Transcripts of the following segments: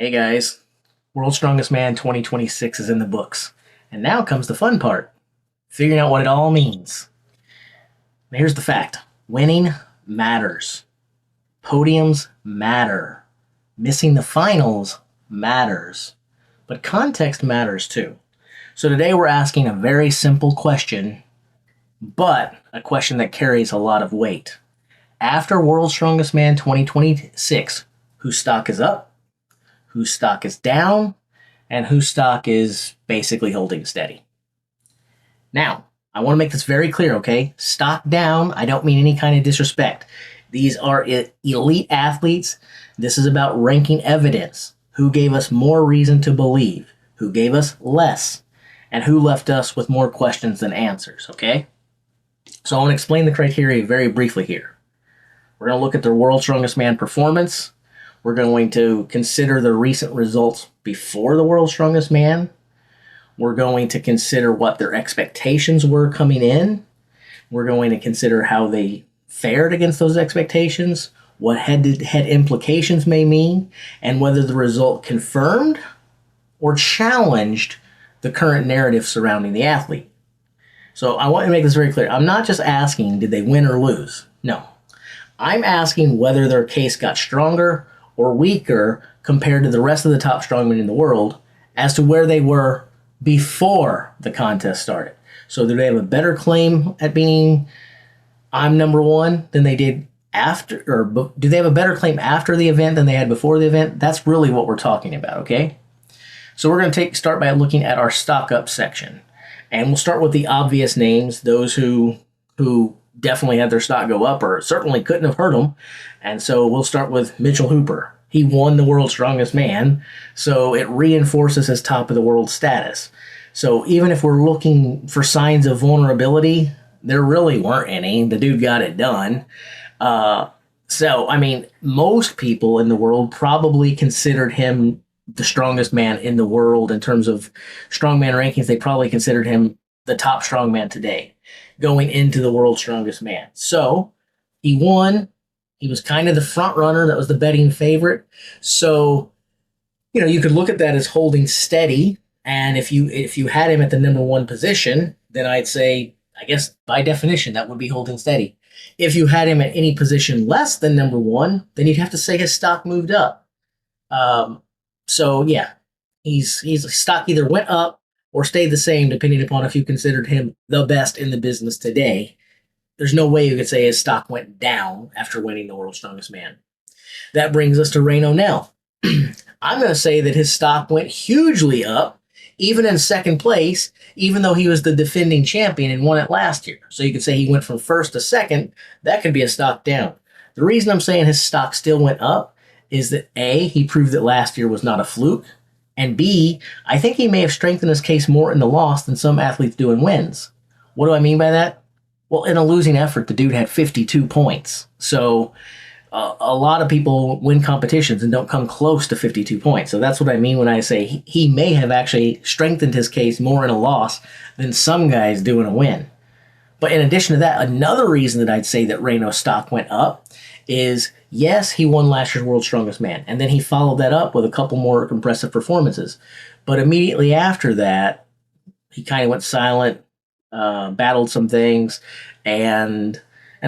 Hey guys, World's Strongest Man 2026 is in the books. And now comes the fun part, figuring out what it all means. Here's the fact: winning matters, podiums matter, missing the finals matters, but context matters too. So today we're asking a very simple question, but a question that carries a lot of weight. After World's Strongest Man 2026, whose stock is up, whose stock is down, and whose stock is basically holding steady. Now, I want to make this very clear, okay? Stock down, I don't mean any kind of disrespect. These are elite athletes. This is about ranking evidence. Who gave us more reason to believe? Who gave us less? And who left us with more questions than answers, okay? So I want to explain the criteria very briefly here. We're going to look at the World's Strongest Man performance. We're going to consider the recent results before the World's Strongest Man. We're going to consider what their expectations were coming in. We're going to consider how they fared against those expectations, what head-to-head implications may mean, and whether the result confirmed or challenged the current narrative surrounding the athlete. So I want to make this very clear. I'm not just asking, did they win or lose? No. I'm asking whether their case got stronger or weaker compared to the rest of the top strongmen in the world as to where they were before the contest started. So do they have a better claim at being I'm number one than they did after, or do they have a better claim after the event than they had before the event? That's really what we're talking about, okay? So we're going to start by looking at our stock up section. And we'll start with the obvious names, those who definitely had their stock go up or certainly couldn't have hurt them. And so we'll start with Mitchell Hooper. He won the World's Strongest Man, so it reinforces his top of the world status. So even if we're looking for signs of vulnerability, there really weren't any. The dude got it done. Most people in the world probably considered him the strongest man in the world in terms of strongman rankings. They probably considered him the top strongman today going into the World's Strongest Man. So he won. He was kind of the front runner. That was the betting favorite. So, you could look at that as holding steady. And if you had him at the number one position, then I'd say, I guess by definition, that would be holding steady. If you had him at any position less than number one, then you'd have to say his stock moved up. His stock either went up or stayed the same, depending upon if you considered him the best in the business today. There's no way you could say his stock went down after winning the World's Strongest Man. That brings us to Rain O'Neill. I'm going to say that his stock went hugely up, even in second place, even though he was the defending champion and won it last year. So you could say he went from first to second. That could be a stock down. The reason I'm saying his stock still went up is that A, he proved that last year was not a fluke, and B, I think he may have strengthened his case more in the loss than some athletes do in wins. What do I mean by that? Well, in a losing effort, the dude had 52 points. So a lot of people win competitions and don't come close to 52 points. So that's what I mean when I say he may have actually strengthened his case more in a loss than some guys do in a win. But in addition to that, another reason that I'd say that Reno's stock went up is, yes, he won last year's World's Strongest Man, and then he followed that up with a couple more impressive performances. But immediately after that, he kind of went silent, battled some things, and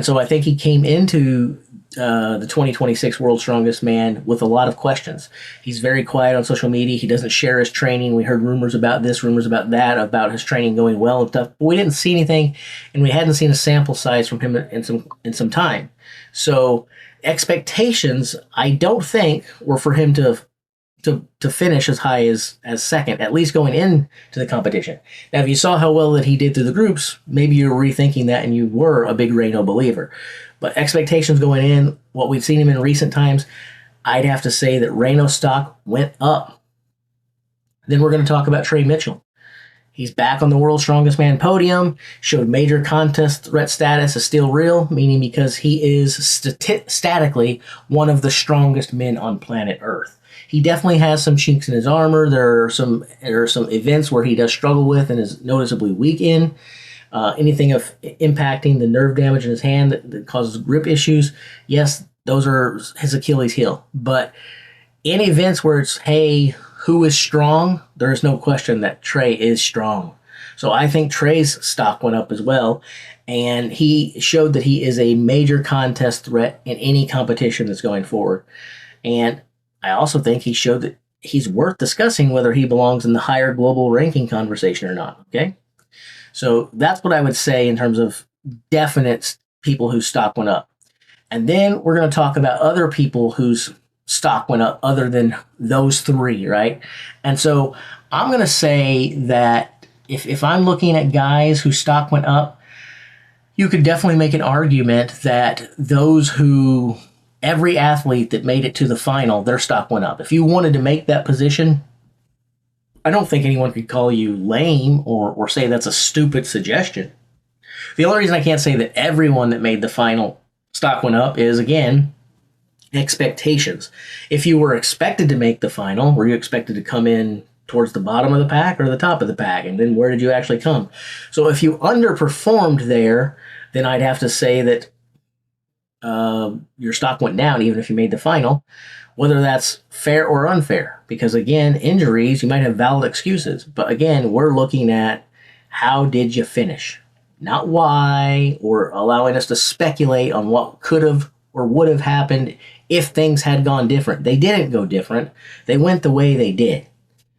so I think he came into the 2026 World's Strongest Man with a lot of questions. He's very quiet on social media. He doesn't share his training. We heard rumors about this, rumors about that, about his training going well and stuff. But we didn't see anything, and we hadn't seen a sample size from him in some time. So expectations, I don't think, were for him to finish as high as second, at least going into the competition. Now, if you saw how well that he did through the groups, maybe you're rethinking that and you were a big Reno believer. But expectations going in, what we've seen him in recent times, I'd have to say that Reno's stock went up. Then we're going to talk about Trey Mitchell. He's back on the World's Strongest Man podium, showed major contest threat status is still real, meaning because he is statically one of the strongest men on planet Earth. He definitely has some chinks in his armor. There are some events where he does struggle with and is noticeably weak in. Anything of impacting the nerve damage in his hand that causes grip issues, yes, those are his Achilles heel. But In events where it's, hey, who is strong, there's no question that Trey is strong. So I think Trey's stock went up as well. And he showed that he is a major contest threat in any competition that's going forward. And I also think he showed that he's worth discussing whether he belongs in the higher global ranking conversation or not. Okay. So that's what I would say in terms of definite people whose stock went up. And then we're going to talk about other people whose stock went up other than those three, right? And so I'm going to say that if I'm looking at guys whose stock went up, you could definitely make an argument that those who, every athlete that made it to the final, their stock went up. If you wanted to make that position, I don't think anyone could call you lame or say that's a stupid suggestion. The only reason I can't say that everyone that made the final stock went up is, again, expectations. If you were expected to make the final, were you expected to come in towards the bottom of the pack or the top of the pack? And then where did you actually come? So if you underperformed there, then I'd have to say that your stock went down even if you made the final, whether that's fair or unfair. Because again, injuries, you might have valid excuses. But again, we're looking at how did you finish? Not why, or allowing us to speculate on what could have or would have happened if things had gone different. They didn't go different. They went the way they did.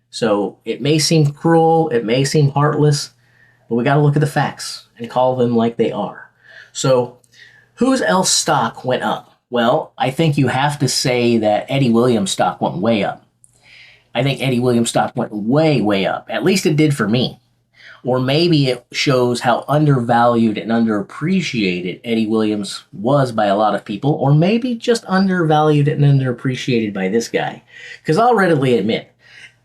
So it may seem cruel, it may seem heartless, but we got to look at the facts and call them like they are. So whose else stock went up? Well, I think you have to say that Eddie Williams' stock went way up. I think Eddie Williams' stock went way, way up. At least it did for me. Or maybe it shows how undervalued and underappreciated Eddie Williams was by a lot of people, or maybe just undervalued and underappreciated by this guy. Because I'll readily admit,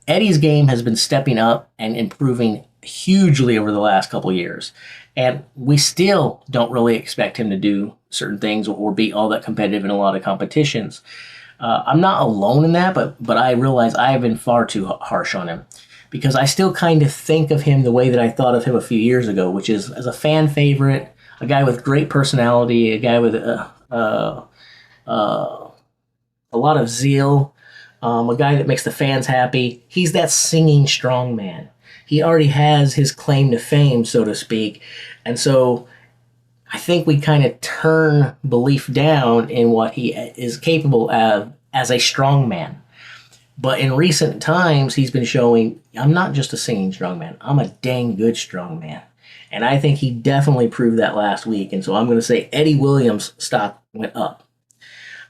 Eddie's game has been stepping up and improving hugely over the last couple years. And we still don't really expect him to do certain things or be all that competitive in a lot of competitions. I'm not alone in that, but I realize I have been far too harsh on him because I still kind of think of him the way that I thought of him a few years ago, which is as a fan favorite, a guy with great personality, a guy with a lot of zeal, a guy that makes the fans happy. He's that singing strong man. He already has his claim to fame, so to speak. And so I think we kind of turn belief down in what he is capable of as a strong man. But in recent times, he's been showing, I'm not just a singing strong man. I'm a dang good strong man. And I think he definitely proved that last week. And so I'm going to say Eddie Williams' stock went up.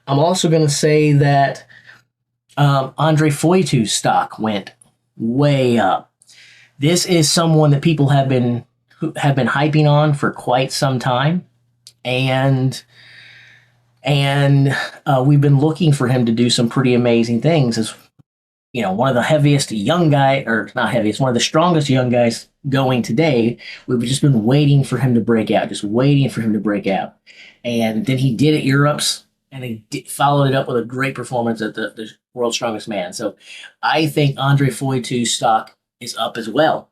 I'm also going to say that Andre Foytu's stock went way up. This is someone that people have been hyping on for quite some time, and we've been looking for him to do some pretty amazing things. As you know, one of the heaviest young guy, or not heaviest, one of the strongest young guys going today. We've just been waiting for him to break out, just waiting for him to break out, and then he did at Europe's. And he followed it up with a great performance at the World's Strongest Man. So I think Andre Foytu's stock is up as well.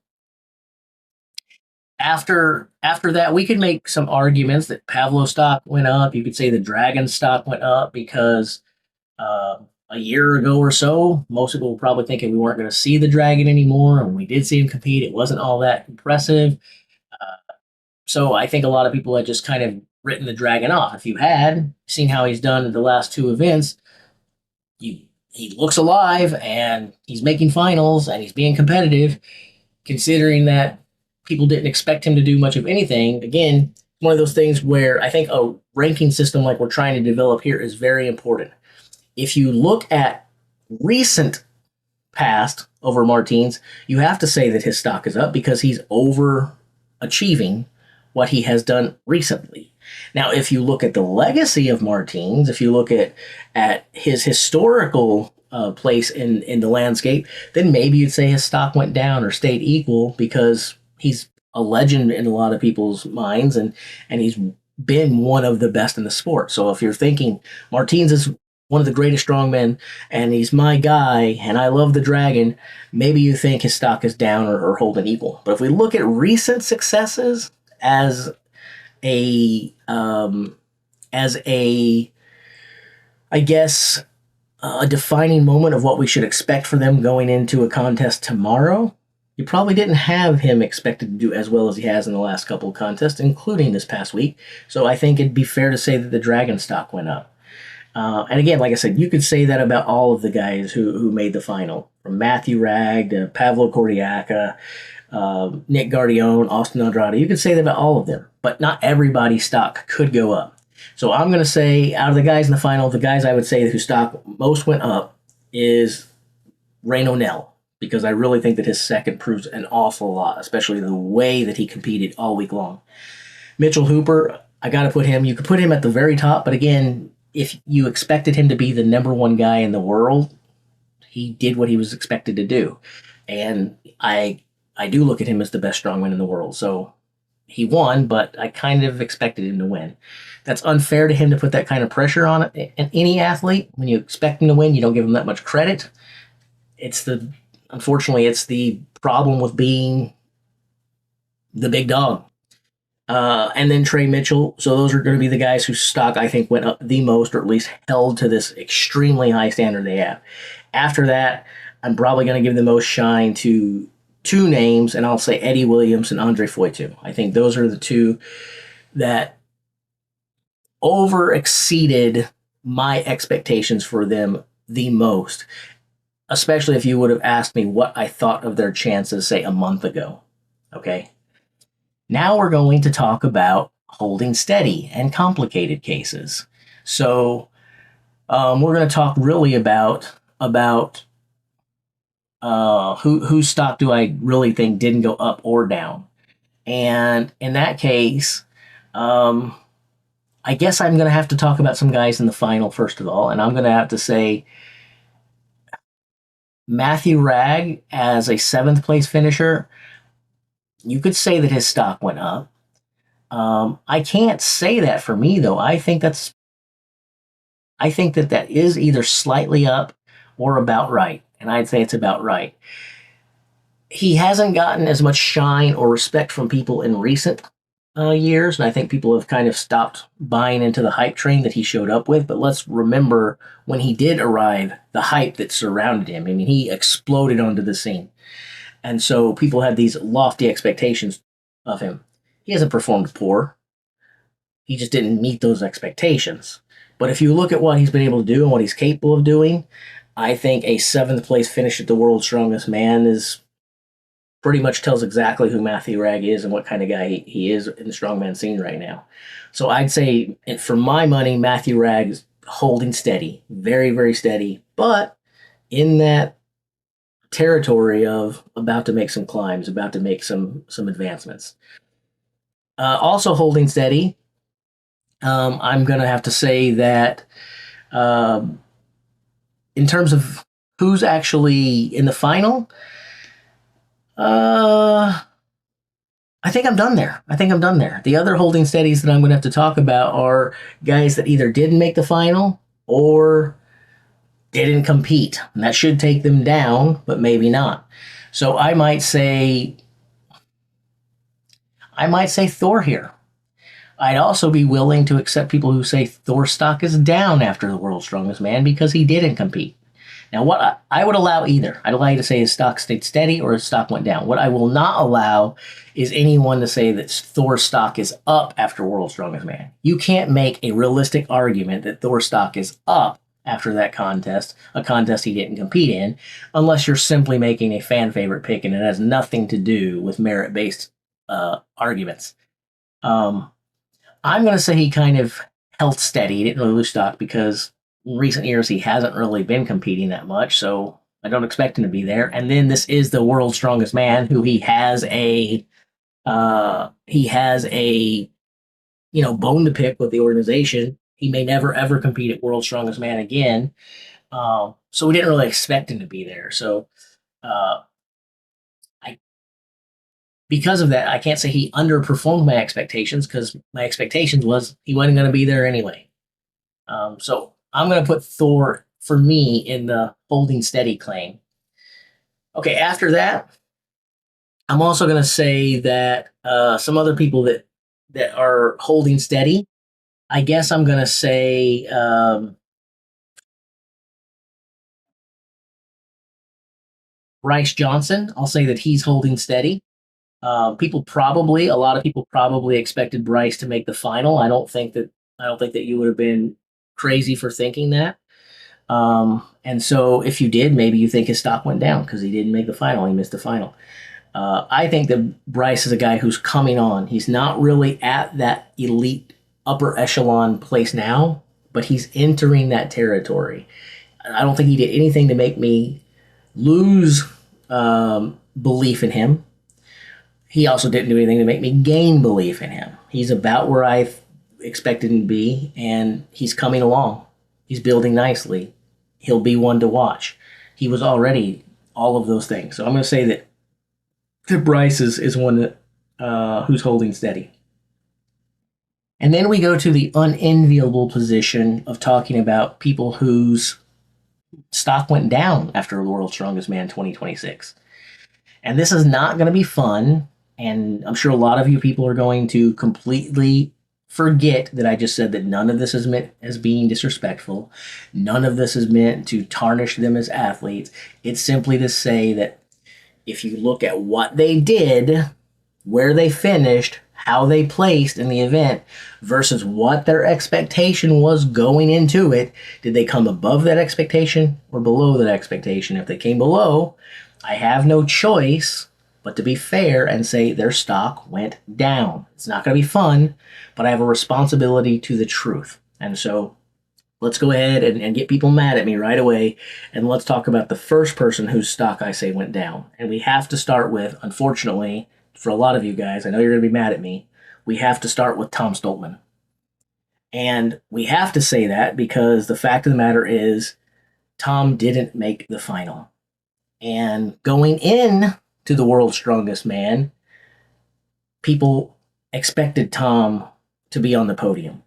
After that, we could make some arguments that Pavlo stock went up. You could say the Dragon stock went up because a year ago or so, most people were probably thinking we weren't going to see the Dragon anymore. And when we did see him compete, it wasn't all that impressive. So I think a lot of people had just kind of written the Dragon off. If you had seen how he's done the last two events, he looks alive and he's making finals and he's being competitive, considering that people didn't expect him to do much of anything. Again, one of those things where I think a ranking system like we're trying to develop here is very important. If you look at recent past over Martins, you have to say that his stock is up because he's overachieving what he has done recently. Now, if you look at the legacy of Martins, if you look at his historical place in the landscape, then maybe you'd say his stock went down or stayed equal because he's a legend in a lot of people's minds and he's been one of the best in the sport. So if you're thinking Martins is one of the greatest strongmen and he's my guy and I love the Dragon, maybe you think his stock is down or holding equal. But if we look at recent successes as a I guess a defining moment of what we should expect for them going into a contest tomorrow, you probably didn't have him expected to do as well as he has in the last couple of contests, including this past week. So I think it'd be fair to say that the Dragon stock went up. And again, like I said, you could say that about all of the guys who made the final, from Matthew Ragg to Pavlo Cordiaca, Nick Gardione, Austin Andrade. You could say that about all of them, but not everybody's stock could go up. So I'm going to say, out of the guys in the final, the guys I would say whose stock most went up is Rain O'Neill, because I really think that his second proves an awful lot, especially the way that he competed all week long. Mitchell Hooper, I got to put him, you could put him at the very top, but again, if you expected him to be the number one guy in the world, he did what he was expected to do. And I do look at him as the best strongman in the world. So he won, but I kind of expected him to win. That's unfair to him to put that kind of pressure on any athlete. When you expect him to win, you don't give him that much credit. Unfortunately, it's the problem with being the big dog. And then Trey Mitchell. So those are going to be the guys whose stock I think went up the most, or at least held to this extremely high standard they have. After that, I'm probably going to give the most shine to two names, and I'll say Eddie Williams and Andre Foytu. I think those are the two that over exceeded my expectations for them the most, especially if you would have asked me what I thought of their chances, say, a month ago. Okay. Now we're going to talk about holding steady and complicated cases. So we're going to talk really about whose stock do I really think didn't go up or down. And in that case, I guess I'm going to have to talk about some guys in the final first of all, and I'm going to have to say Matthew Ragg as a 7th place finisher. You could say that his stock went up. I can't say that for me though. I think that is either slightly up or about right, and I'd say it's about right. He hasn't gotten as much shine or respect from people in recent years, and I think people have kind of stopped buying into the hype train that he showed up with. But let's remember when he did arrive, the hype that surrounded him. I mean, he exploded onto the scene. And so people had these lofty expectations of him. He hasn't performed poor. He just didn't meet those expectations. But if you look at what he's been able to do and what he's capable of doing, I think a 7th place finish at the World's Strongest Man is pretty much tells exactly who Matthew Ragg is and what kind of guy he is in the strongman scene right now. So I'd say, for my money, Matthew Ragg's holding steady, very, very steady, but in that territory of about to make some climbs, about to make some advancements. Also holding steady, I'm going to have to say that in terms of who's actually in the final, I think I'm done there. The other holding steadies that I'm going to have to talk about are guys that either didn't make the final or didn't compete. And that should take them down, but maybe not. So I might say Thor here. I'd also be willing to accept people who say Thor's stock is down after the World's Strongest Man because he didn't compete. Now, what I would allow either. I'd allow you to say his stock stayed steady or his stock went down. What I will not allow is anyone to say that Thor's stock is up after World's Strongest Man. You can't make a realistic argument that Thor's stock is up after that contest, a contest he didn't compete in, unless you're simply making a fan favorite pick and it has nothing to do with merit-based arguments. I'm going to say he kind of held steady. He didn't really lose stock because in recent years he hasn't really been competing that much, so I don't expect him to be there. And then this is the World's Strongest Man, who he has a bone to pick with the organization. He may never ever compete at World's Strongest Man again, so we didn't really expect him to be there. So because of that, I can't say he underperformed my expectations because my expectations was he wasn't going to be there anyway. So I'm going to put Thor, for me, in the holding steady claim. Okay, after that, I'm also going to say that some other people that are holding steady, I guess I'm going to say Bryce Johnson, I'll say that he's holding steady. A lot of people probably expected Bryce to make the final. I don't think that you would have been crazy for thinking that. And so if you did, maybe you think his stock went down because he didn't make the final. He missed the final. I think that Bryce is a guy who's coming on. He's not really at that elite upper echelon place now, but he's entering that territory. I don't think he did anything to make me lose belief in him. He also didn't do anything to make me gain belief in him. He's about where I expected him to be, and he's coming along. He's building nicely. He'll be one to watch. He was already all of those things. So I'm going to say that Bryce is one that who's holding steady. And then we go to the unenviable position of talking about people whose stock went down after World's Strongest Man 2026. And this is not going to be fun. And I'm sure a lot of you people are going to completely forget that I just said that none of this is meant as being disrespectful. None of this is meant to tarnish them as athletes. It's simply to say that if you look at what they did, where they finished, how they placed in the event versus what their expectation was going into it, did they come above that expectation or below that expectation? If they came below, I have no choice but to be fair and say their stock went down. It's not going to be fun, but I have a responsibility to the truth. And so let's go ahead and get people mad at me right away, and let's talk about the first person whose stock I say went down. And we have to start with, unfortunately, for a lot of you guys, I know you're going to be mad at me, we have to start with Tom Stoltman. And we have to say that because the fact of the matter is Tom didn't make the final. And going in to the World's Strongest Man, people expected Tom to be on the podium.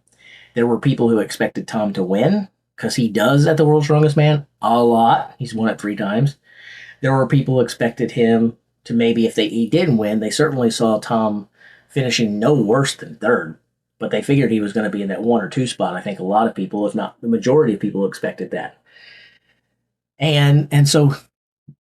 There were people who expected Tom to win because he does at the World's Strongest Man a lot. He's won it 3 times. There were people who expected him to maybe, if he didn't win, they certainly saw Tom finishing no worse than 3rd, but they figured he was going to be in that 1 or 2 spot. I think a lot of people, if not the majority of people, expected that. And so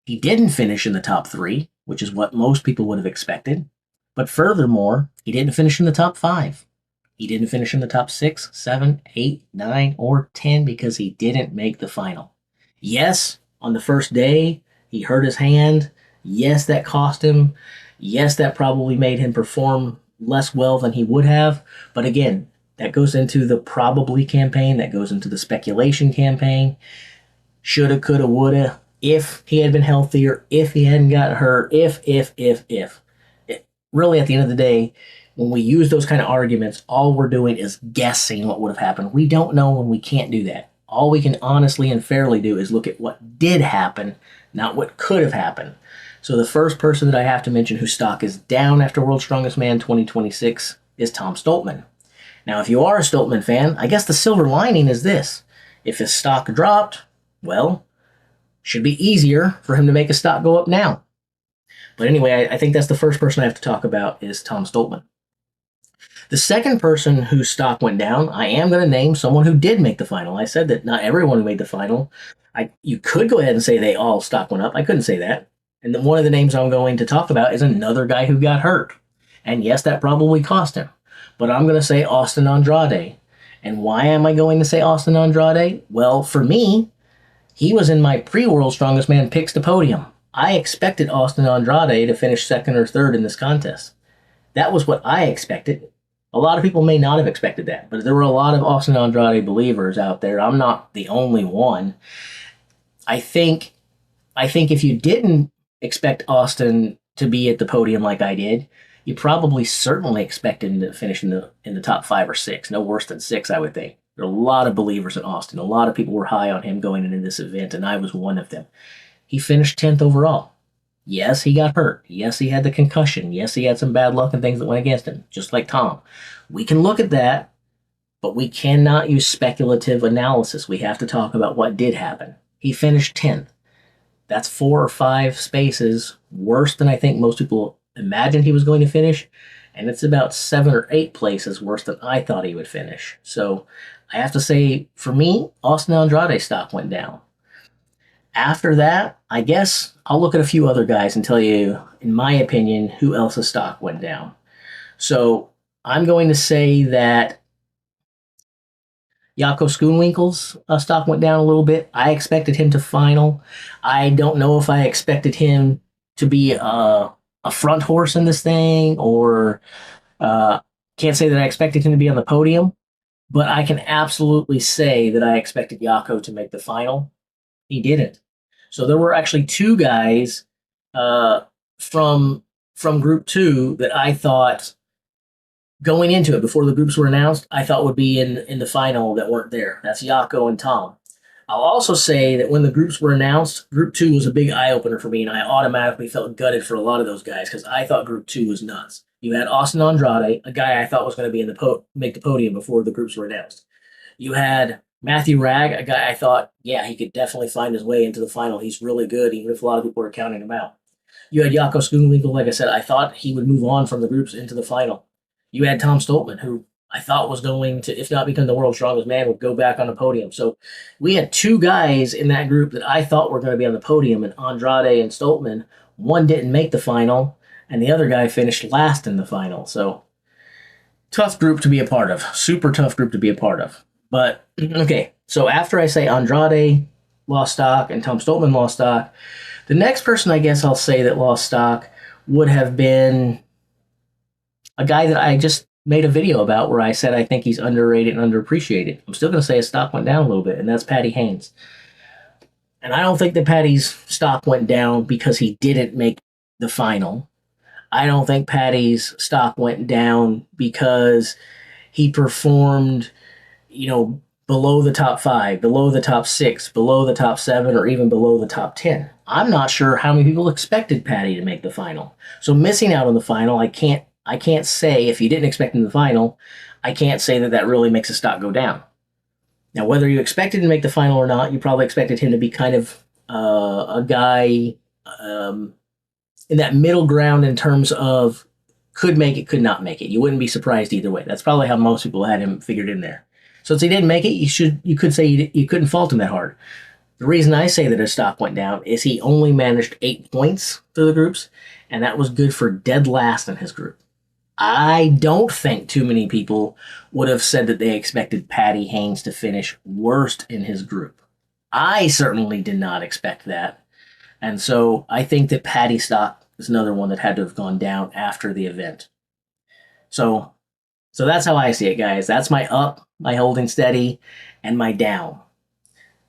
he didn't finish in the top 3, which is what most people would have expected. But furthermore, he didn't finish in the top 5. He didn't finish in the top 6, 7, 8, 9, or 10 because he didn't make the final. Yes, on the first day, he hurt his hand. Yes, that cost him. Yes, that probably made him perform less well than he would have. But again, that goes into the probably campaign. That goes into the speculation campaign. Shoulda, coulda, woulda. If he had been healthier, if he hadn't got hurt, if. Really, at the end of the day, when we use those kind of arguments, all we're doing is guessing what would have happened. We don't know, and we can't do that. All we can honestly and fairly do is look at what did happen, not what could have happened. So the first person that I have to mention whose stock is down after World's Strongest Man 2026 is Tom Stoltman. Now, if you are a Stoltman fan, I guess the silver lining is this. If his stock dropped, well, should be easier for him to make his stock go up now. But anyway, I think that's the first person I have to talk about is Tom Stoltman. The second person whose stock went down, I am going to name someone who did make the final. I said that not everyone who made the final. You could go ahead and say they all stock went up. I couldn't say that. And then one of the names I'm going to talk about is another guy who got hurt. And yes, that probably cost him. But I'm going to say Austin Andrade. And why am I going to say Austin Andrade? Well, for me, he was in my pre-World Strongest Man picks to podium. I expected Austin Andrade to finish 2nd or 3rd in this contest. That was what I expected. A lot of people may not have expected that, but there were a lot of Austin Andrade believers out there. I'm not the only one. I think if you didn't expect Austin to be at the podium like I did, you probably certainly expected him to finish in the top 5 or 6, no worse than 6, I would think. There are a lot of believers in Austin. A lot of people were high on him going into this event, and I was one of them. He finished 10th overall. Yes, he got hurt. Yes, he had the concussion. Yes, he had some bad luck and things that went against him, just like Tom. We can look at that, but we cannot use speculative analysis. We have to talk about what did happen. He finished 10th. That's 4 or 5 spaces worse than I think most people imagined he was going to finish, and it's about 7 or 8 places worse than I thought he would finish. So I have to say, for me, Austin Andrade's stock went down. After that, I guess I'll look at a few other guys and tell you, in my opinion, who else's stock went down. So I'm going to say that Jaco Schoonwinkel's stock went down a little bit. I expected him to final. I don't know if I expected him to be a front horse in this thing, or uh, can't say that I expected him to be on the podium, but I can absolutely say that I expected Jaco to make the final. He didn't. So there were actually two guys uh, from Group Two that I thought going into it before the groups were announced, I thought would be in the final that weren't there. That's Jaco and Tom. I'll also say that when the groups were announced, Group Two was a big eye opener for me, and I automatically felt gutted for a lot of those guys because I thought Group Two was nuts. You had Austin Andrade, a guy I thought was going to be in the make the podium before the groups were announced. You had Matthew Ragg, a guy I thought, yeah, he could definitely find his way into the final. He's really good, even if a lot of people are counting him out. You had Jaco Schoonwinkel, like I said, I thought he would move on from the groups into the final. You had Tom Stoltman, who I thought was going to, if not become the world's strongest man, would go back on the podium. So we had two guys in that group that I thought were going to be on the podium, and Andrade and Stoltman. One didn't make the final, and the other guy finished last in the final. So tough group to be a part of. Super tough group to be a part of. But okay, so after I say Andrade lost stock and Tom Stoltman lost stock, the next person I guess I'll say that lost stock would have been a guy that I just made a video about where I said I think he's underrated and underappreciated. I'm still going to say his stock went down a little bit, and that's Patty Haynes. And I don't think that Patty's stock went down because he didn't make the final. I don't think Patty's stock went down because he performed, below the top 5, below the top 6, below the top 7, or even below the top 10. I'm not sure how many people expected Patty to make the final. So missing out on the final, I can't say, if you didn't expect him in the final, I can't say that really makes a stock go down. Now, whether you expected him to make the final or not, you probably expected him to be kind of a guy in that middle ground in terms of could make it, could not make it. You wouldn't be surprised either way. That's probably how most people had him figured in there. So since he didn't make it, you could say you couldn't fault him that hard. The reason I say that his stock went down is he only managed 8 points through the groups, and that was good for dead last in his group. I don't think too many people would have said that they expected Patty Haynes to finish worst in his group. I certainly did not expect that. And so I think that Patty stock is another one that had to have gone down after the event. So that's how I see it, guys. That's my up, my holding steady, and my down.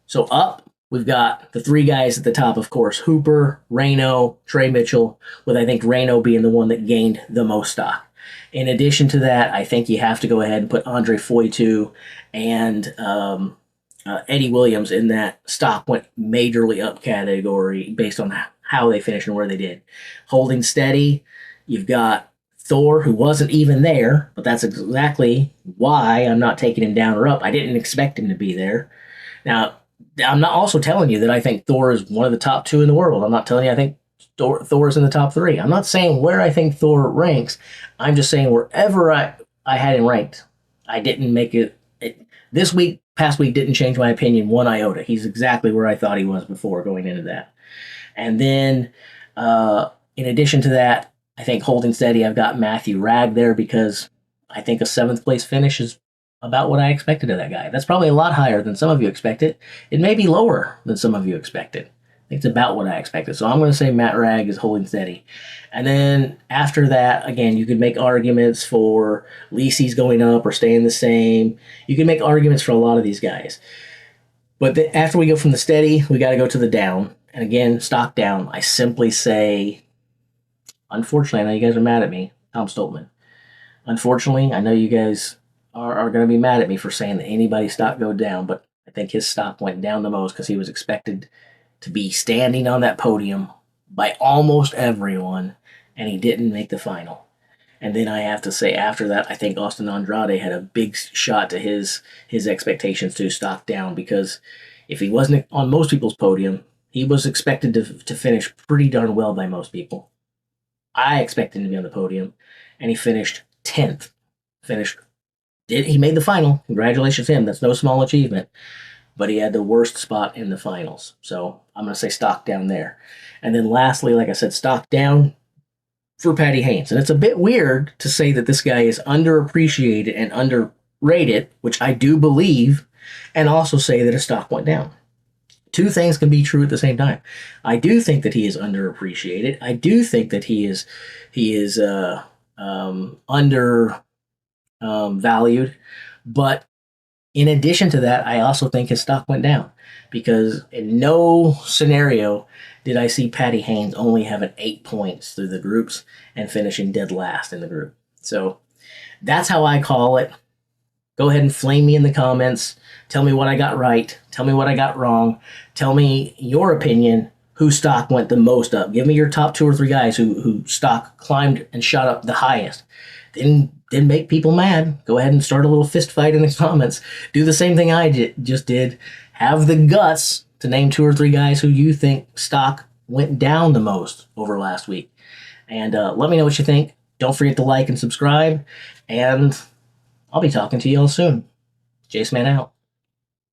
So up, we've got the 3 guys at the top, of course, Hooper, Reno, Trey Mitchell, with I think Reno being the one that gained the most stock. In addition to that, I think you have to go ahead and put Andre Foytu and Eddie Williams in that stock went majorly up category based on how they finished and where they did. Holding steady, you've got Thor, who wasn't even there, but that's exactly why I'm not taking him down or up. I didn't expect him to be there. Now, I'm not also telling you that I think Thor is one of the top 2 in the world. I'm not telling you I think Thor's in the top 3. I'm not saying where I think Thor ranks. I'm just saying wherever I had him ranked, I didn't make it. This past week didn't change my opinion one iota. He's exactly where I thought he was before going into that. And then, in addition to that, I think holding steady, I've got Matthew Ragg there because I think a 7th place finish is about what I expected of that guy. That's probably a lot higher than some of you expected. It may be lower than some of you expected. I think it's about what I expected. So I'm going to say Matt Ragg is holding steady. And then after that, again, you could make arguments for Lisi's going up or staying the same. You can make arguments for a lot of these guys. But after we go from the steady, we got to go to the down. And again, stock down. I simply say, unfortunately, I know you guys are mad at me, Tom Stoltman. Unfortunately, I know you guys are going to be mad at me for saying that anybody's stock go down, but I think his stock went down the most because he was expected to be standing on that podium by almost everyone, and he didn't make the final. And then I have to say after that, I think Austin Andrade had a big shot to his expectations to stock down because if he wasn't on most people's podium, he was expected to finish pretty darn well by most people. I expected him to be on the podium, and he finished 10th. He made the final. Congratulations to him. That's no small achievement. but he had the worst spot in the finals. So I'm going to say stock down there. And then lastly, like I said, stock down for Patty Haynes. And it's a bit weird to say that this guy is underappreciated and underrated, which I do believe, and also say that his stock went down. Two things can be true at the same time. I do think that he is underappreciated. I do think that he is under valued. But in addition to that, I also think his stock went down because in no scenario did I see Patty Haynes only having 8 points through the groups and finishing dead last in the group. So that's how I call it. Go ahead and flame me in the comments. Tell me what I got right. Tell me what I got wrong. Tell me your opinion, whose stock went the most up. Give me your top 2 or 3 guys who stock climbed and shot up the highest. Didn't make people mad. Go ahead and start a little fist fight in the comments. Do the same thing I just did. Have the guts to name 2 or 3 guys who you think stock went down the most over last week. And let me know what you think. Don't forget to like and subscribe. And I'll be talking to you all soon. Jace Man out.